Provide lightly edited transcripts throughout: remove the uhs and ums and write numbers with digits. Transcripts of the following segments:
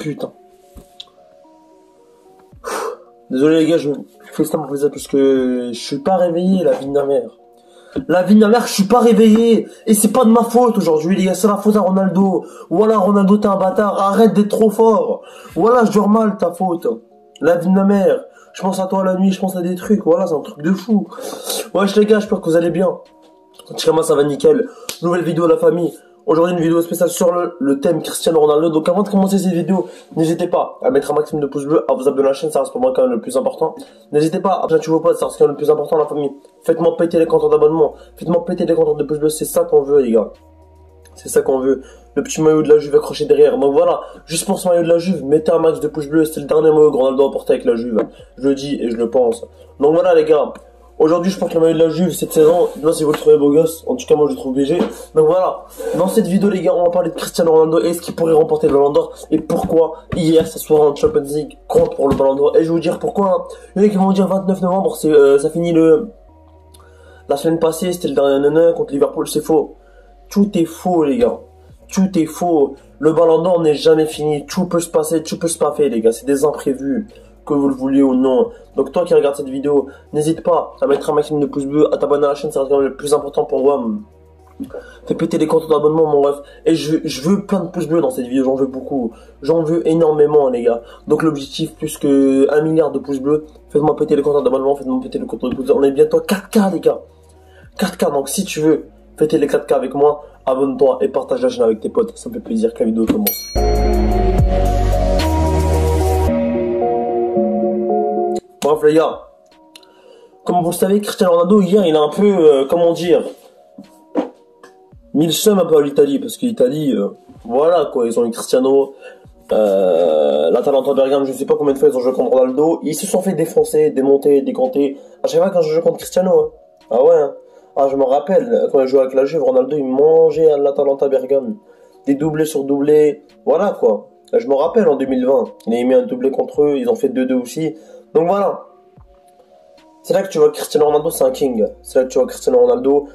putain. Désolé les gars, je fais ça pour ça parce que je suis pas réveillé, la vie de ma mère. La vie de ma mère, je suis pas réveillé. Et c'est pas de ma faute aujourd'hui, les gars, c'est la faute à Ronaldo. Voilà, Ronaldo, t'es un bâtard, arrête d'être trop fort. Voilà, je dors mal, ta faute. La vie de ma mère. Je pense à toi la nuit, je pense à des trucs, voilà, c'est un truc de fou. Wesh les gars, j'espère que vous allez bien. En tout cas, moi ça va nickel. Nouvelle vidéo la famille. Aujourd'hui une vidéo spéciale sur le thème Cristiano Ronaldo. Donc avant de commencer cette vidéo, n'hésitez pas à mettre un maximum de pouces bleus, à vous abonner à la chaîne, ça reste pour moi quand même le plus important. N'hésitez pas à partager vos potes, ça reste quand même le plus important la famille. Faites-moi péter les comptes d'abonnement, faites-moi péter les comptes de pouces bleus, c'est ça qu'on veut les gars. C'est ça qu'on veut. Le petit maillot de la Juve accroché derrière. Donc voilà, juste pour ce maillot de la Juve, mettez un max de pouces bleus, c'est le dernier maillot que Ronaldo a porté avec la Juve. Je le dis et je le pense. Donc voilà les gars. Aujourd'hui, je porte le maillot de la Juve cette saison. Moi, si vous le trouvez beau gosse, en tout cas, moi, je le trouve BG. Donc voilà. Dans cette vidéo, les gars, on va parler de Cristiano Ronaldo et ce qu'il pourrait remporter le Ballon d'Or et pourquoi hier, ce soir en Champions League, compte pour le Ballon d'Or. Et je vais vous dire pourquoi. Il y en a qui vont dire 29 novembre, ça finit la semaine passée, c'était le dernier nana contre Liverpool. C'est faux. Tout est faux, les gars. Tout est faux. Le Ballon d'Or n'est jamais fini. Tout peut se passer, tout peut se passer, les gars. C'est des imprévus. Que vous le vouliez ou non. Donc toi qui regardes cette vidéo, n'hésite pas à mettre un maximum de pouces bleus, à t'abonner à la chaîne, c'est quand même le plus important pour moi. Fais péter les comptes d'abonnement mon ref. Et je veux plein de pouces bleus dans cette vidéo, j'en veux beaucoup. J'en veux énormément les gars. Donc l'objectif plus que 1 milliard de pouces bleus. Faites-moi péter les comptes d'abonnement, faites-moi péter les comptes de pouces bleus. On est bientôt à 4K les gars. 4K, donc si tu veux fêter les 4K avec moi, abonne-toi et partage la chaîne avec tes potes. Ça me fait plaisir que la vidéo commence. Bref les gars, comme vous le savez, Cristiano Ronaldo hier il a un peu, comment dire, mis le seum un peu à l'Italie, parce que l'Italie, voilà quoi, ils ont eu Cristiano, l'Atalanta Bergame, je sais pas combien de fois ils ont joué contre Ronaldo, ils se sont fait défoncer, démonter, décanter, à chaque fois quand je joue contre Cristiano, hein. Ah ouais, hein. Ah je me rappelle, quand il jouait avec la Juve, Ronaldo il mangeait à l'Atalanta Bergame, des doublés sur doublés, voilà quoi. Là, je me rappelle en 2020, il a mis un doublé contre eux, ils ont fait 2-2 aussi. Donc voilà. C'est là que tu vois Cristiano Ronaldo, c'est un king. C'est là que tu vois Cristiano Ronaldo,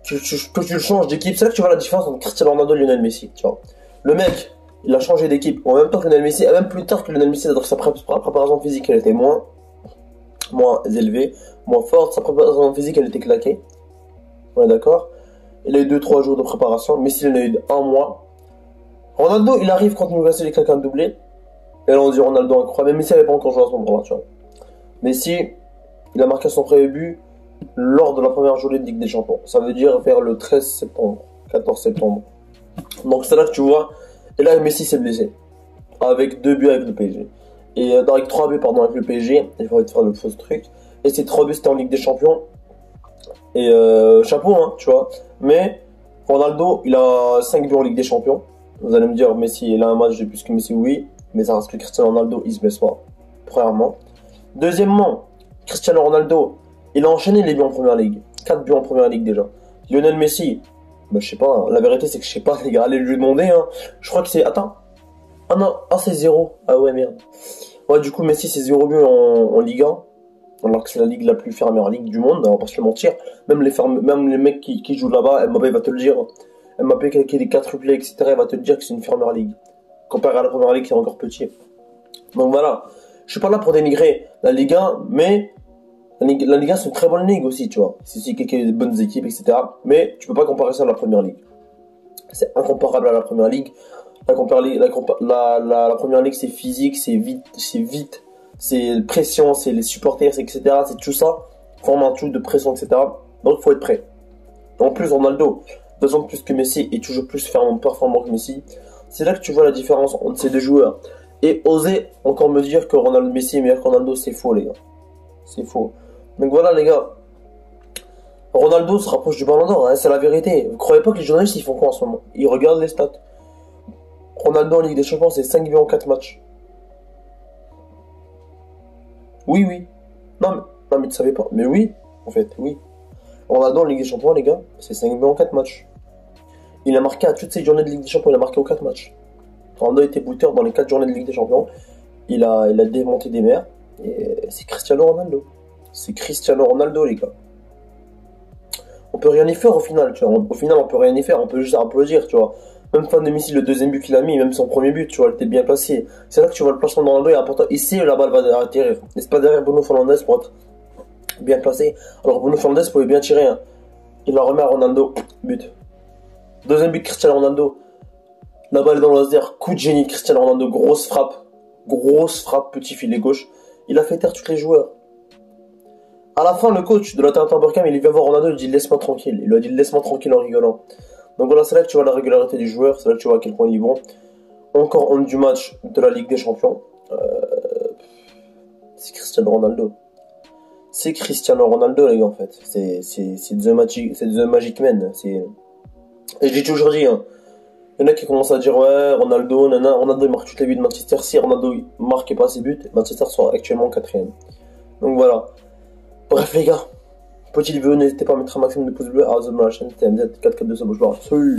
que tu le changes d'équipe. C'est là que tu vois la différence entre Cristiano Ronaldo et Lionel Messi. Tu vois. Le mec, il a changé d'équipe. En même temps que Lionel Messi, et même plus tard que Lionel Messi, c'est-à-dire que sa préparation physique, elle était moins élevée, moins forte. Sa préparation physique, elle était claquée. On est d'accord. Il a eu 2-3 jours de préparation. Messi, il en a eu 1 mois. Ronaldo, il arrive quand Newcastle il claque un doublé. Et là, on dit Ronaldo incroyable. Mais Messi n'avait pas encore joué à ce moment-là, tu vois. Messi, il a marqué son premier but lors de la première journée de Ligue des Champions. Ça veut dire vers le 13 septembre, 14 septembre. Donc c'est là que tu vois. Et là, Messi s'est blessé. Avec 2 buts avec le PSG. Et avec 3 buts, pardon, avec le PSG. Il faut faire le faux truc. Et ces 3 buts, c'était en Ligue des Champions. Et chapeau, hein, tu vois. Mais Ronaldo, il a 5 buts en Ligue des Champions. Vous allez me dire, Messi, il a un match de plus que Messi, oui. Mais ça reste que Cristiano Ronaldo, il se blesse pas. Premièrement. Deuxièmement, Cristiano Ronaldo, il a enchaîné les buts en première ligue. 4 buts en première ligue déjà. Lionel Messi, bah je sais pas, la vérité c'est que je sais pas les gars, allez lui demander hein. Je crois que c'est, attends. Ah non, c'est 0. Ah ouais merde. Ouais du coup Messi c'est 0 but en Ligue 1. Alors que c'est la ligue la plus fermée ligue du monde, on va pas se le mentir. Même les mecs qui jouent là-bas, Mbappé va te le dire. Mbappé qui a les 4 triplés, etc. il va te le dire que c'est une fermée ligue. Comparé à la première ligue qui est encore petit. Donc voilà. Je suis pas là pour dénigrer la Ligue 1, mais la Ligue 1 c'est une très bonne ligue aussi, tu vois. C'est aussi quelques bonnes équipes, etc. Mais tu peux pas comparer ça à la première ligue. C'est incomparable à la première ligue. La première ligue c'est physique, c'est vite, c'est pression, c'est les supporters, etc. C'est tout ça, forme un tout de pression, etc. Donc il faut être prêt. En plus Ronaldo, 2 ans de plus que Messi et toujours plus performant que Messi. C'est là que tu vois la différence entre ces deux joueurs. Et oser encore me dire que Ronaldo Messi est meilleur que Ronaldo, c'est faux les gars. C'est faux. Donc voilà les gars. Ronaldo se rapproche du Ballon d'Or, hein, c'est la vérité. Vous croyez pas que les journalistes ils font quoi en ce moment? Ils regardent les stats. Ronaldo en Ligue des Champions c'est 5 buts en 4 matchs. Oui. Non mais tu savais pas. Mais oui, en fait, oui. Ronaldo en Ligue des Champions les gars, c'est 5 buts en 4 matchs. Il a marqué à toutes ces journées de Ligue des Champions, il a marqué aux 4 matchs. Ronaldo était buteur dans les 4 journées de Ligue des Champions. Il a démonté des mers. Et c'est Cristiano Ronaldo. C'est Cristiano Ronaldo, les gars. On peut rien y faire au final, tu vois. Au final, on peut rien y faire. On peut juste applaudir, tu vois. Même fan de Messi, le deuxième but qu'il a mis, même son premier but, tu vois, il était bien placé. C'est là que tu vois le placement de Ronaldo est important. Ici, la balle va atterrir. Et c'est pas derrière Bruno Fernandes pour être bien placé. Alors Bruno Fernandes pouvait bien tirer. Hein. Il la remet à Ronaldo. But. Deuxième but, Cristiano Ronaldo. La balle est dans le laser. Coup de génie, Cristiano Ronaldo. Grosse frappe. Grosse frappe, petit filet gauche. Il a fait taire tous les joueurs. À la fin, le coach de l'Atalanta Bergame, il vient voir Ronaldo, il dit laisse-moi tranquille. Il lui a dit laisse-moi tranquille en rigolant. Donc voilà, c'est là que tu vois la régularité du joueur, c'est là que tu vois à quel point il est bon. Encore honte du match de la Ligue des Champions. C'est Cristiano Ronaldo. C'est Cristiano Ronaldo, les gars, en fait. C'est The Magic Man. Et je l'ai toujours dit, hein. Il y en a qui commencent à dire, ouais, Ronaldo, nana. Ronaldo, il marque toutes les buts de Manchester. Si Ronaldo marque pas ses buts, Manchester sera actuellement 4ème. Donc voilà. Bref, les gars. Petite vidéo, n'hésitez pas à mettre un maximum de pouces bleus, à la chaîne TMZ 442 Salut.